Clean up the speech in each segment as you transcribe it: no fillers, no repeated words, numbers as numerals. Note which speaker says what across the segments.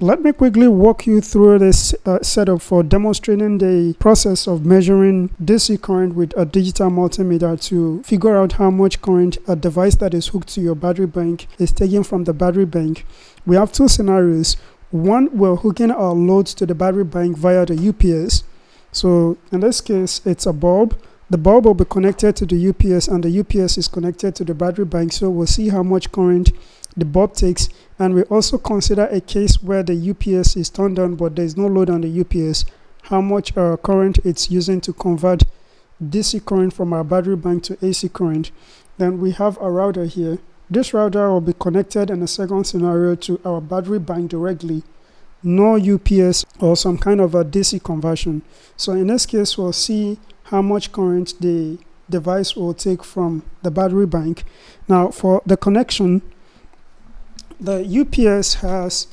Speaker 1: Let me quickly walk you through this setup for demonstrating the process of measuring DC current with a digital multimeter to figure out how much current a device that is hooked to your battery bank is taking from the battery bank. We have two scenarios. One, we're hooking our loads to the battery bank via the UPS. So in this case, it's a bulb. The bulb will be connected to the UPS and the UPS is connected to the battery bank. So we'll see how much current the bulb takes, and we also consider a case where the UPS is turned on but there is no load on the UPS, how much current it's using to convert DC current from our battery bank to AC current. Then we have a router here. This router will be connected in a second scenario to our battery bank directly, no UPS or some kind of a DC conversion. So in this case, we'll see how much current the device will take from the battery bank. Now for the connection, the UPS has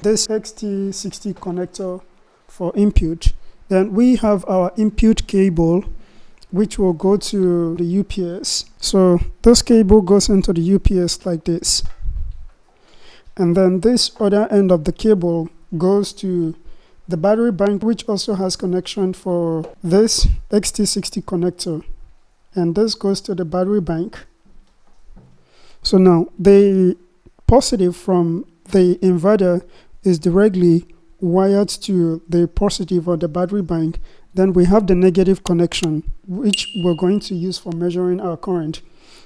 Speaker 1: this XT60 connector for input. Then we have our input cable, which will go to the UPS. So this cable goes into the UPS like this. And then this other end of the cable goes to the battery bank, which also has connection for this XT60 connector. And this goes to the battery bank. So now the positive from the inverter is directly wired to the positive on the battery bank. Then we have the negative connection, which we're going to use for measuring our current.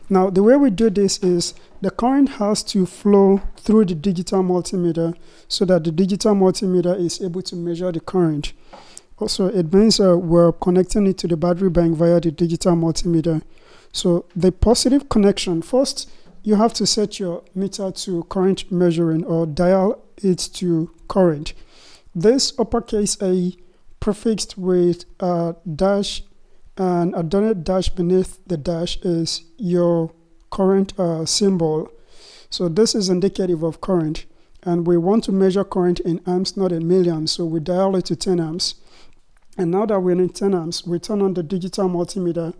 Speaker 1: Now the way we do this is the current has to flow through the digital multimeter so that the digital multimeter is able to measure the current. Also, it means we're connecting it to the battery bank via the digital multimeter. So the positive connection, first you have to set your meter to current measuring or dial it to current. This uppercase A prefixed with a dash and a donut dash beneath the dash is your current symbol. So this is indicative of current, and we want to measure current in amps, not in milliamps, so we dial it to 10 amps. And now that we're in 10 amps, we turn on the digital multimeter.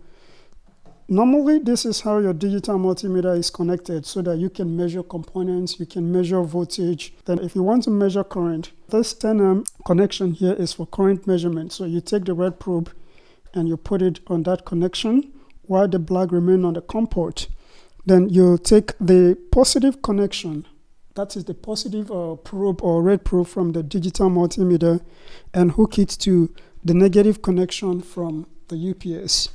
Speaker 1: Normally, this is how your digital multimeter is connected so that you can measure components, you can measure voltage. Then if you want to measure current, this 10 amp connection here is for current measurement. So you take the red probe and you put it on that connection while the black remain on the COM port. Then you take the positive connection, that is the positive probe or red probe from the digital multimeter, and hook it to the negative connection from the UPS.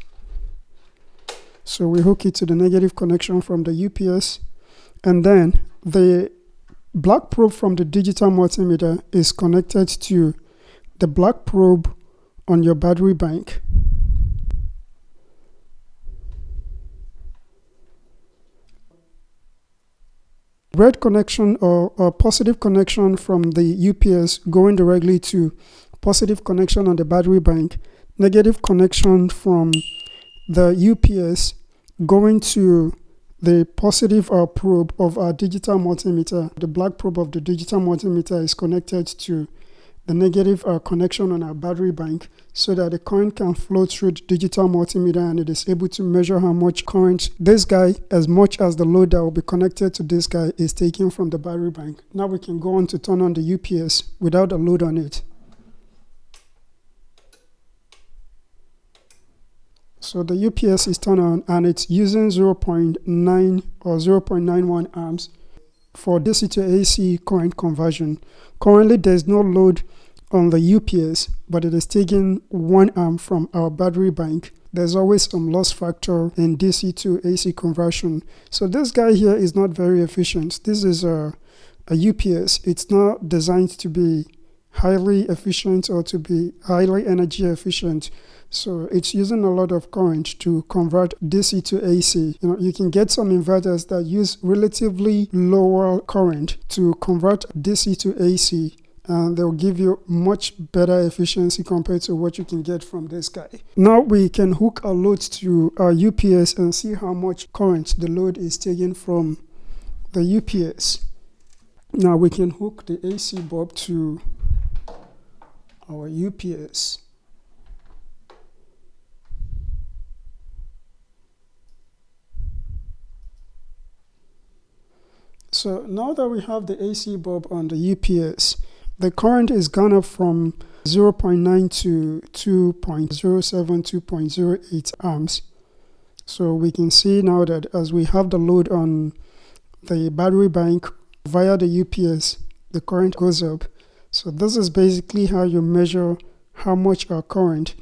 Speaker 1: So we hook it to the negative connection from the UPS, and then the black probe from the digital multimeter is connected to the black probe on your battery bank. Red connection or positive connection from the UPS going directly to positive connection on the battery bank, negative connection from the UPS going to the positive probe of our digital multimeter. The black probe of the digital multimeter is connected to the negative connection on our battery bank so that the current can flow through the digital multimeter and it is able to measure how much current this guy, as much as the load that will be connected to this guy, is taking from the battery bank. Now we can go on to turn on the UPS without a load on it. So the UPS is turned on and it's using 0.9 or 0.91 amps for DC to AC current conversion. Currently there's no load on the UPS, but it is taking 1 amp from our battery bank. There's always some loss factor in DC to AC conversion. So this guy here is not very efficient. This is a UPS. It's not designed to be highly efficient or to be highly energy efficient. So it's using a lot of current to convert DC to AC. You can get some inverters that use relatively lower current to convert DC to AC, and they'll give you much better efficiency compared to what you can get from this guy. Now we can hook a load to our UPS and see how much current the load is taking from the UPS. Now we can hook the AC bulb to our UPS. So now that we have the AC bulb on the UPS, the current is gone up from 0.9 to 2.07, 2.08 amps. So we can see now that as we have the load on the battery bank via the UPS, the current goes up. So this is basically how you measure how much current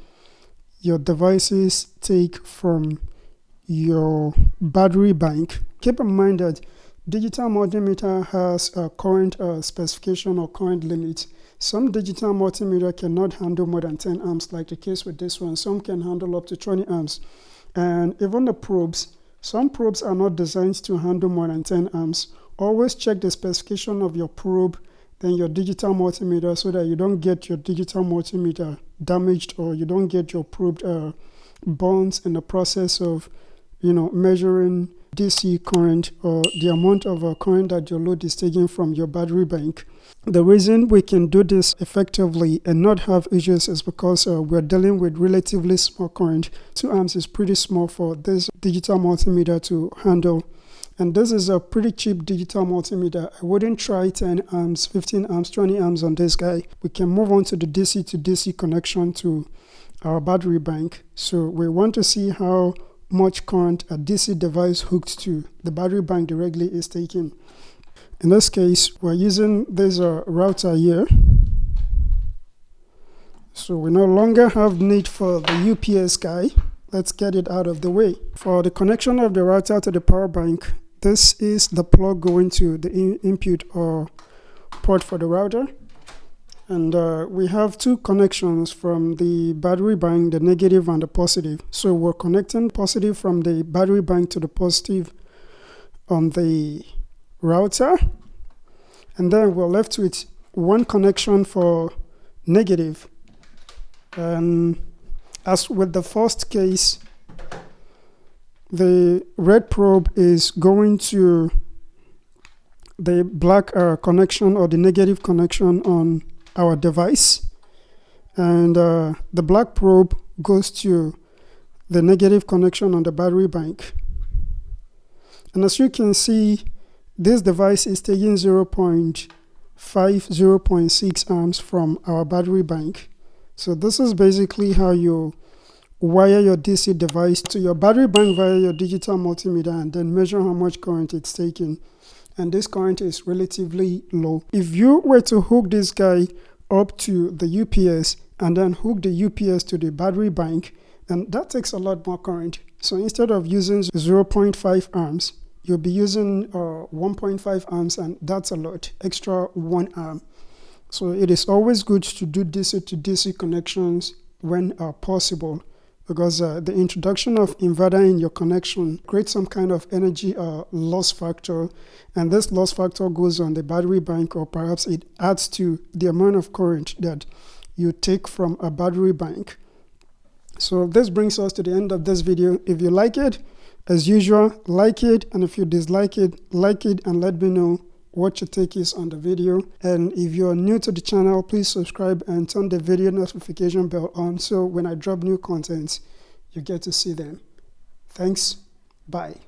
Speaker 1: your devices take from your battery bank. Keep in mind that digital multimeter has a current specification or current limit. Some digital multimeter cannot handle more than 10 amps, like the case with this one. Some can handle up to 20 amps. And even the probes, some probes are not designed to handle more than 10 amps. Always check the specification of your probe, then your digital multimeter, so that you don't get your digital multimeter damaged or you don't get your probe burnt in the process of measuring DC current or the amount of current that your load is taking from your battery bank. The reason we can do this effectively and not have issues is because we're dealing with relatively small current. 2 amps is pretty small for this digital multimeter to handle. And this is a pretty cheap digital multimeter. I wouldn't try 10 amps, 15 amps, 20 amps on this guy. We can move on to the DC to DC connection to our battery bank. So we want to see how much current a DC device hooked to the battery bank directly is taking. In this case, we're using this router here. So we no longer have need for the UPS guy. Let's get it out of the way. For the connection of the router to the power bank, this is the plug going to the input or port for the router. And we have 2 connections from the battery bank, the negative and the positive. So we're connecting positive from the battery bank to the positive on the router. And then we're left with 1 connection for negative. And as with the first case, the red probe is going to the black connection or the negative connection on our device, and the black probe goes to the negative connection on the battery bank. And as you can see, this device is taking 0.5, 0.6 amps from our battery bank. So this is basically how you wire your DC device to your battery bank via your digital multimeter and then measure how much current it's taking. And this current is relatively low. If you were to hook this guy up to the UPS and then hook the UPS to the battery bank, and that takes a lot more current. So instead of using 0.5 amps, you'll be using 1.5 amps, and that's a lot, extra 1 amp. So it is always good to do DC to DC connections when possible, because the introduction of inverter in your connection creates some kind of energy loss factor, and this loss factor goes on the battery bank, or perhaps it adds to the amount of current that you take from a battery bank. So this brings us to the end of this video. If you like it, as usual, like it, and if you dislike it, like it and let me know what your take is on the video. And if you're new to the channel, please subscribe and turn the video notification bell on, so when I drop new contents, you get to see them. Thanks. Bye.